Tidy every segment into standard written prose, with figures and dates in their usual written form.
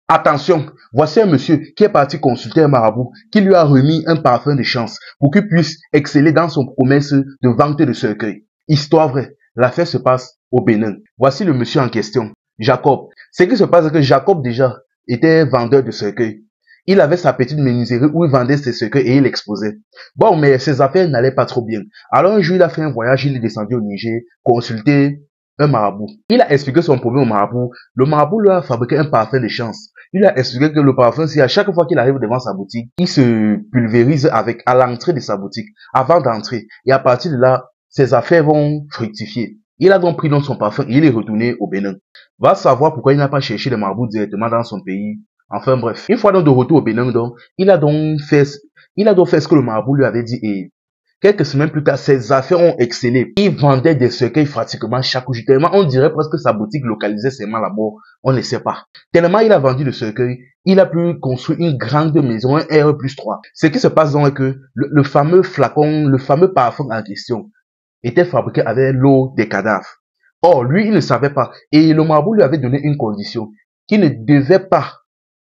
Attention, voici un monsieur qui est parti consulter un marabout qui lui a remis un parfum de chance pour qu'il puisse exceller dans son commerce de vente de cercueils. Histoire vraie, l'affaire se passe au Bénin. Voici le monsieur en question, Jacob. Ce qui se passe, c'est que Jacob déjà était vendeur de cercueils. Il avait sa petite menuiserie où il vendait ses cercueils et il exposait. Bon, mais ses affaires n'allaient pas trop bien. Alors un jour, il a fait un voyage, il est descendu au Niger, consulter un marabout. Il a expliqué son problème au marabout. Le marabout lui a fabriqué un parfum de chance. Il a expliqué que le parfum, c'est à chaque fois qu'il arrive devant sa boutique, il se pulvérise avec à l'entrée de sa boutique, avant d'entrer. Et à partir de là, ses affaires vont fructifier. Il a donc pris donc son parfum et il est retourné au Bénin. Va savoir pourquoi il n'a pas cherché le marabout directement dans son pays. Enfin bref, une fois donc de retour au Bénin, donc, il a donc fait ce que le marabout lui avait dit et quelques semaines plus tard, ses affaires ont excellé. Il vendait des cercueils pratiquement chaque jour. Tellement on dirait presque que sa boutique localisait seulement là-bas. On ne sait pas. Tellement il a vendu de cercueils, il a pu construire une grande maison, un R+3. Ce qui se passe donc est que le fameux flacon, le fameux parfum en question, était fabriqué avec l'eau des cadavres. Or, lui, il ne savait pas. Et le marabout lui avait donné une condition. Qu'il ne devait pas,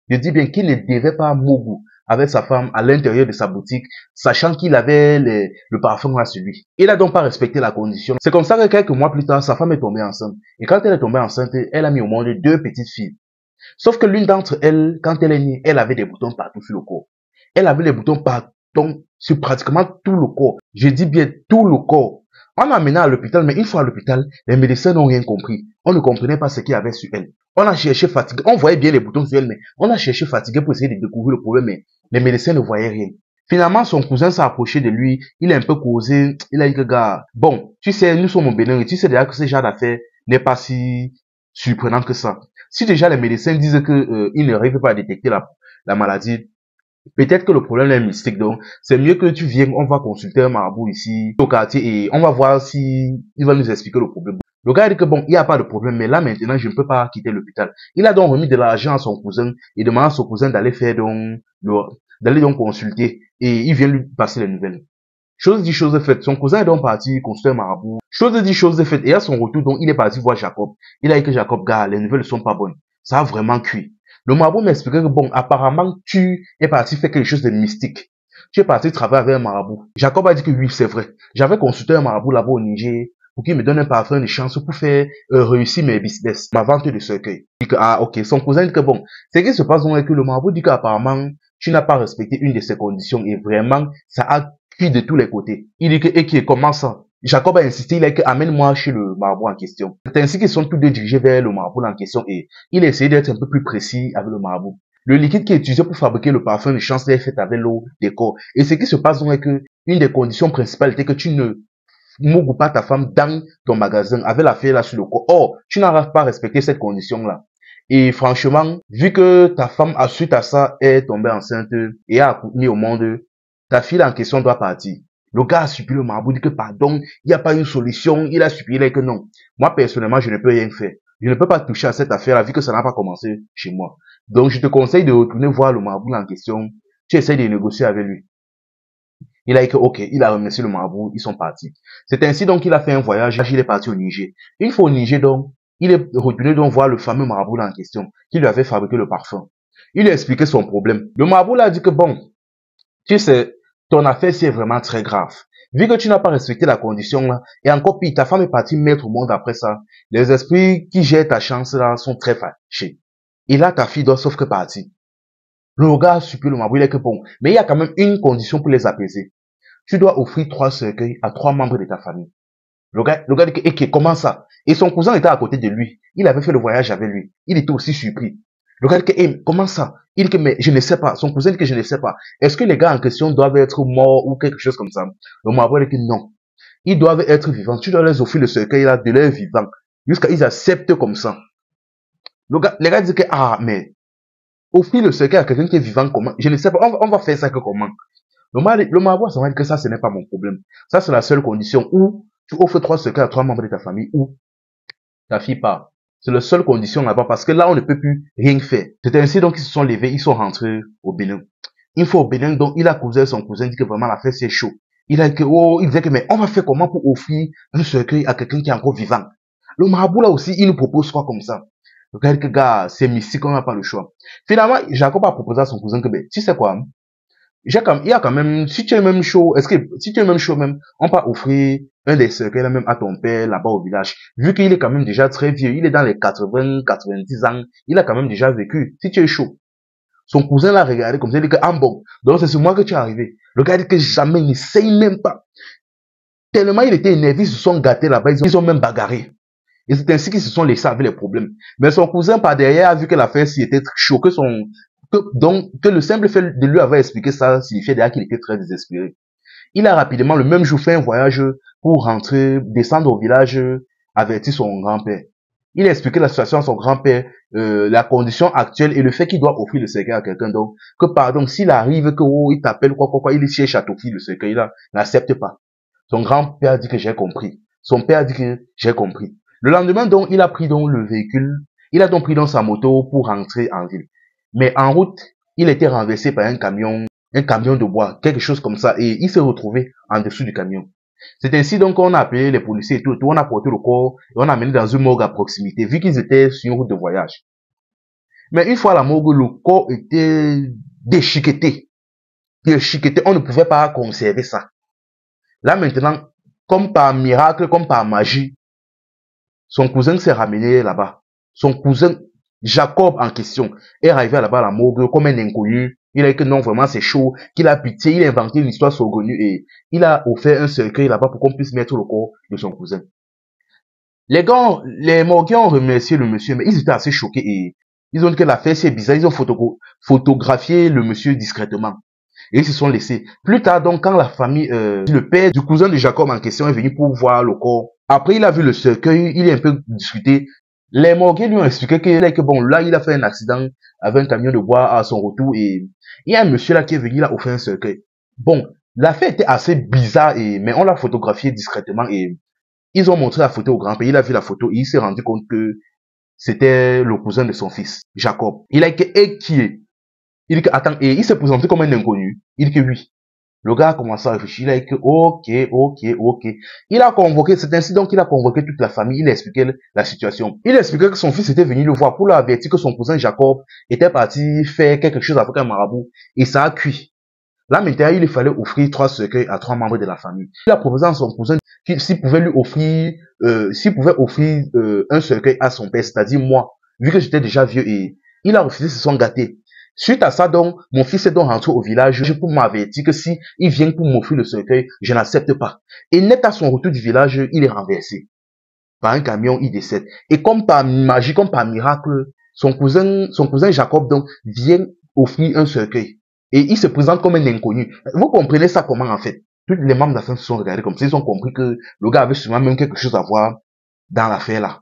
je dis bien qu'il ne devait pas mourir avec sa femme à l'intérieur de sa boutique, sachant qu'il avait le parfum là sur lui. Il a donc pas respecté la condition. C'est comme ça que quelques mois plus tard, sa femme est tombée enceinte. Et quand elle est tombée enceinte, elle a mis au monde deux petites filles. Sauf que l'une d'entre elles, quand elle est née, elle avait des boutons partout sur le corps. Elle avait les boutons partout sur pratiquement tout le corps. Je dis bien tout le corps. On l'a amenée à l'hôpital, mais une fois à l'hôpital, les médecins n'ont rien compris. On ne comprenait pas ce qu'il y avait sur elle. On a cherché fatigué. On voyait bien les boutons sur elle, mais on a cherché fatigué pour essayer de découvrir le problème, mais les médecins ne voyaient rien. Finalement, son cousin s'est approché de lui. Il a un peu causé. Il a dit que, gars, bon, tu sais, nous sommes au Bénin et tu sais déjà que ce genre d'affaire n'est pas si surprenant que ça. Si déjà les médecins disent que ils n'arrivent pas à détecter la maladie, peut-être que le problème est mystique. Donc, c'est mieux que tu viennes, on va consulter un marabout ici au quartier et on va voir si il va nous expliquer le problème. Le gars a dit que bon, il n'y a pas de problème, mais là maintenant, je ne peux pas quitter l'hôpital. Il a donc remis de l'argent à son cousin et demandé à son cousin d'aller faire d'aller donc consulter et il vient lui passer les nouvelles. Chose dit, chose faite. Son cousin est donc parti consulter un marabout. Chose dit, chose faite. Et à son retour, donc, il est parti voir Jacob. Il a dit que Jacob, gars, les nouvelles ne sont pas bonnes. Ça a vraiment cuit. Le marabout m'expliquait que bon, apparemment, tu es parti faire quelque chose de mystique. Tu es parti travailler avec un marabout. Jacob a dit que oui, c'est vrai. J'avais consulté un marabout là-bas au Niger pour qu'il me donne un parfum de chance pour faire réussir mes business, ma vente de cercueil. Il dit que, ah, ok. Son cousin dit que bon, ce qui se passe donc est que le marabout dit qu'apparemment, tu n'as pas respecté une de ces conditions et vraiment, ça a cuit de tous les côtés. Il dit que, et qui comment ça? Jacob a insisté, il a dit que amène-moi chez le marabout en question. C'est ainsi qu'ils sont tous deux dirigés vers le marabout en question et il a essayé d'être un peu plus précis avec le marabout. Le liquide qui est utilisé pour fabriquer le parfum de chance est fait avec l'eau des corps. Et ce qui se passe donc est que une des conditions principales était que tu ne mourres pas ta femme dans ton magasin avec la fille là sur le corps. Or, tu n'arrives pas à respecter cette condition-là. Et franchement, vu que ta femme, à suite à ça, est tombée enceinte et a mis au monde, ta fille en question doit partir. Le gars a supplié le marabout, dit que pardon, il n'y a pas une solution, il a supplié, il a dit que non. Moi, personnellement, je ne peux rien faire. Je ne peux pas toucher à cette affaire-là, vu que ça n'a pas commencé chez moi. Donc, je te conseille de retourner voir le marabout en question. Tu essaies de négocier avec lui. Il a dit que, ok, il a remercié le marabout, ils sont partis. C'est ainsi donc qu'il a fait un voyage, il est parti au Niger. Une fois au Niger donc, il est retourné donc voir le fameux marabout en question, qui lui avait fabriqué le parfum. Il lui a expliqué son problème. Le marabout lui a dit que bon, tu sais, ton affaire c'est vraiment très grave. Vu que tu n'as pas respecté la condition là, et encore pire, ta femme est partie mettre au monde après ça, les esprits qui gèrent ta chance là sont très fâchés. Et là, ta fille doit sauf que partir. Le gars a supplié le marabout, il est que bon, mais il y a quand même une condition pour les apaiser. Tu dois offrir 3 cercueils à 3 membres de ta famille. Le gars dit que, et comment ça? Et son cousin était à côté de lui. Il avait fait le voyage avec lui. Il était aussi surpris. Le gars dit que, comment ça? Il dit que, mais je ne sais pas. Son cousin dit que je ne sais pas. Est-ce que les gars en question doivent être morts ou quelque chose comme ça? Le marabout dit que non. Ils doivent être vivants. Tu dois leur offrir le cercueil là de leur vivant. Jusqu'à ils acceptent comme ça. Les gars disent que, ah, mais, offrir le cercueil à quelqu'un qui est vivant comment? Je ne sais pas. On va faire ça que comment? Le marabout, ça va dire que ça, ce n'est pas mon problème. Ça, c'est la seule condition où tu offres 3 cercueils à 3 membres de ta famille ou ta fille part. C'est la seule condition là-bas parce que là, on ne peut plus rien faire. C'est ainsi donc qu'ils se sont levés, ils sont rentrés au Bénin. Une fois au Bénin, donc, il a causé son cousin, dit que vraiment la fête c'est chaud. Il a dit que, oh, il disait que, mais on va faire comment pour offrir un cercueil à quelqu'un qui est encore vivant? Le marabout là aussi, il nous propose quoi comme ça? Le gars dit que, gars, c'est mystique, on n'a pas le choix. Finalement, Jacob a proposé à son cousin que, ben, tu sais quoi, il y a quand même, si tu es même chaud, si tu es même chaud même, on peut offrir un des cercueils là même à ton père là-bas au village. Vu qu'il est quand même déjà très vieux, il est dans les 80, 90 ans, il a quand même déjà vécu. Si tu es chaud. Son cousin l'a regardé comme ça, il dit que, ah bon, donc c'est sur moi que tu es arrivé. Le gars dit que jamais, n'essaye même pas. Tellement il était énervé, ils se sont gâtés là-bas, ils ont même bagarré. Et c'est ainsi qu'ils se sont laissés avec les problèmes. Mais son cousin, par derrière, a vu que l'affaire s'y était chaud, que le simple fait de lui avoir expliqué ça signifiait déjà qu'il était très désespéré. Il a rapidement, le même jour, fait un voyage pour rentrer, descendre au village, avertir son grand-père. Il a expliqué la situation à son grand-père, la condition actuelle et le fait qu'il doit offrir le cercueil à quelqu'un. Donc, que pardon, s'il arrive que, oh, il t'appelle quoi, il cherche à t'offrir le cercueil là, n'accepte pas. Son grand-père dit que j'ai compris. Son père dit que j'ai compris. Le lendemain, donc, il a pris donc le véhicule, il a donc pris donc sa moto pour rentrer en ville. Mais en route, il était renversé par un camion de bois, quelque chose comme ça, et il s'est retrouvé en dessous du camion. C'est ainsi donc qu'on a appelé les policiers et tout, on a porté le corps et on a amené dans une morgue à proximité, vu qu'ils étaient sur une route de voyage. Mais une fois à la morgue, le corps était déchiqueté. Déchiqueté, on ne pouvait pas conserver ça. Là maintenant, comme par miracle, comme par magie, son cousin s'est ramené là-bas. Son cousin, Jacob en question, est arrivé là-bas à la morgue comme un inconnu. Il a dit que non, vraiment c'est chaud, qu'il a pitié, il a inventé une histoire saugrenue et il a offert un cercueil là-bas pour qu'on puisse mettre le corps de son cousin. Les gars, les morgueurs ont remercié le monsieur, mais ils étaient assez choqués et ils ont dit que l'affaire c'est bizarre, ils ont photographié le monsieur discrètement. Et ils se sont laissés. Plus tard, donc, quand la famille, le père du cousin de Jacob en question est venu pour voir le corps, après il a vu le cercueil, il est un peu discuté. Les morgueurs lui ont expliqué que bon, là, il a fait un accident avec un camion de bois à son retour et il y a un monsieur là qui est venu, il a offert un cercueil. Bon, l'affaire était assez bizarre mais on l'a photographié discrètement et ils ont montré la photo au grand-père. Il a vu la photo et il s'est rendu compte que c'était le cousin de son fils, Jacob. Il a été inquiet. Il dit que, attends, et il s'est présenté comme un inconnu. Il dit que oui. Le gars a commencé à réfléchir. Il a dit que, ok. Il a convoqué, c'est ainsi donc qu'il a convoqué toute la famille. Il a expliqué la situation. Il a expliqué que son fils était venu le voir pour l'avertir que son cousin Jacob était parti faire quelque chose avec un marabout. Et ça a cuit. Là, maintenant, il fallait offrir 3 cercueils à 3 membres de la famille. Il a proposé à son cousin s'il pouvait lui offrir, un cercueil à son père, c'est-à-dire moi, vu que j'étais déjà vieux et il a refusé, se sont gâtés. Suite à ça, donc, mon fils est donc rentré au village pour m'avertir que si il vient pour m'offrir le cercueil, je n'accepte pas. Et net à son retour du village, il est renversé. Par un camion, il décède. Et comme par magie, comme par miracle, son cousin Jacob, donc, vient offrir un cercueil. Et il se présente comme un inconnu. Vous comprenez ça comment, en fait? Tous les membres de la famille se sont regardés comme ça. Ils ont compris que le gars avait sûrement même quelque chose à voir dans l'affaire là.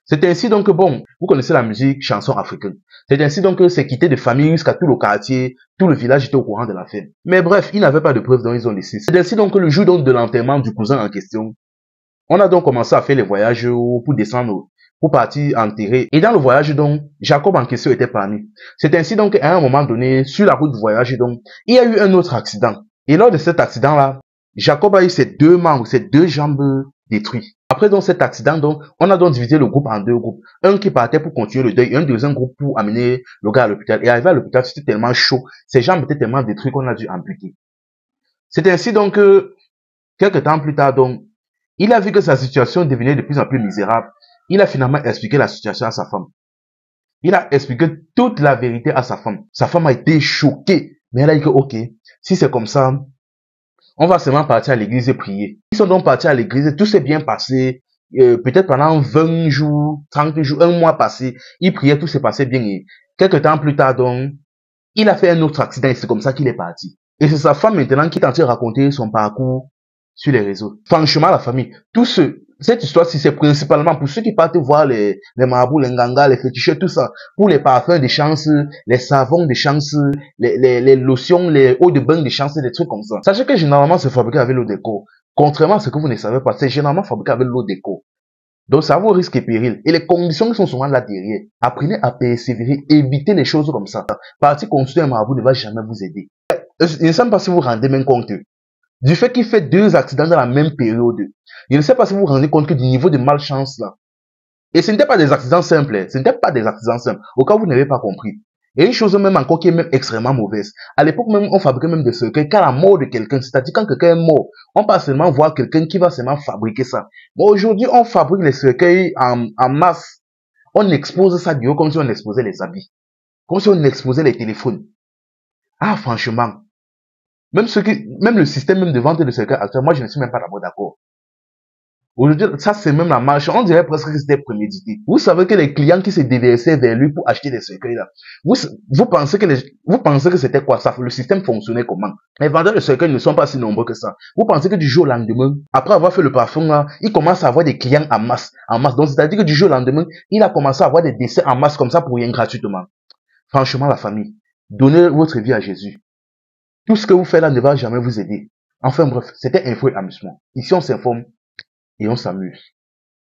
C'est ainsi donc que, bon, vous connaissez la musique chanson africaine. C'est ainsi donc que c'est quitté de famille jusqu'à tout le quartier, tout le village était au courant de l'affaire. Mais bref, ils n'avaient pas de preuves donc ils ont laissé. C'est ainsi donc que le jour donc de l'enterrement du cousin en question, on a donc commencé à faire les voyages pour descendre, pour partir enterrer. Et dans le voyage donc, Jacob en question était parmi. C'est ainsi donc qu'à un moment donné, sur la route du voyage donc, il y a eu un autre accident. Et lors de cet accident-là, Jacob a eu ses 2 membres, ses 2 jambes détruites. Après donc cet accident, donc, on a donc divisé le groupe en 2 groupes. Un qui partait pour continuer le deuil et un deuxième groupe pour amener le gars à l'hôpital. Et arrivé à l'hôpital, c'était tellement chaud, ses jambes étaient tellement détruites qu'on a dû amputer. C'est ainsi donc que, quelques temps plus tard donc, il a vu que sa situation devenait de plus en plus misérable. Il a finalement expliqué la situation à sa femme. Il a expliqué toute la vérité à sa femme. Sa femme a été choquée. Mais elle a dit que, ok, si c'est comme ça, on va seulement partir à l'église et prier. Ils sont donc partis à l'église, tout s'est bien passé. Peut-être pendant 20 jours, 30 jours, un mois passé, ils priaient, tout s'est passé bien. Et quelques temps plus tard, donc, il a fait un autre accident et c'est comme ça qu'il est parti. Et c'est sa femme maintenant qui est en train de raconter son parcours sur les réseaux. Franchement, la famille, cette histoire-ci, c'est principalement pour ceux qui partent voir les marabouts, les ngangas, les féticheurs, tout ça. Pour les parfums de chance, les savons de chance, les lotions, les eaux de bain de chance, des trucs comme ça. Sachez que généralement, c'est fabriqué avec l'eau déco. Contrairement à ce que vous ne savez pas, c'est généralement fabriqué avec l'eau déco. Donc, ça vaut risque et péril. Et les conditions qui sont souvent là derrière. Apprenez à persévérer, évitez les choses comme ça. Partir construire un marabout ne va jamais vous aider. Je ne sais pas si vous vous rendez même compte. Du fait qu'il fait 2 accidents dans la même période. Je ne sais pas si vous vous rendez compte que du niveau de malchance là. Et ce n'était pas des accidents simples, hein. Ce n'était pas des accidents simples. Au cas où vous n'avez pas compris. Et une chose même encore qui est même extrêmement mauvaise. À l'époque même, on fabriquait même des cercueils qu'à la mort de quelqu'un. C'est-à-dire quand quelqu'un est mort, on peut seulement voir quelqu'un qui va seulement fabriquer ça. Mais aujourd'hui, on fabrique les cercueils en masse. On expose ça du haut comme si on exposait les habits. Comme si on exposait les téléphones. Ah, franchement. Même le système même de vente de cercueils actuel, moi je ne suis même pas d'abord d'accord. Aujourd'hui, ça c'est même la marche. On dirait presque que c'était prémédité. Vous savez que les clients qui se déversaient vers lui pour acheter des cercueils là, vous pensez que c'était quoi ça? Le système fonctionnait comment? Les vendeurs de cercueils ne sont pas si nombreux que ça. Vous pensez que du jour au lendemain, après avoir fait le parfum là, il commence à avoir des clients en masse, en masse. Donc c'est-à-dire que du jour au lendemain, il a commencé à avoir des décès en masse comme ça pour rien gratuitement. Franchement, la famille, donnez votre vie à Jésus. Tout ce que vous faites là ne va jamais vous aider. Enfin bref, c'était info et amusement. Ici on s'informe et on s'amuse.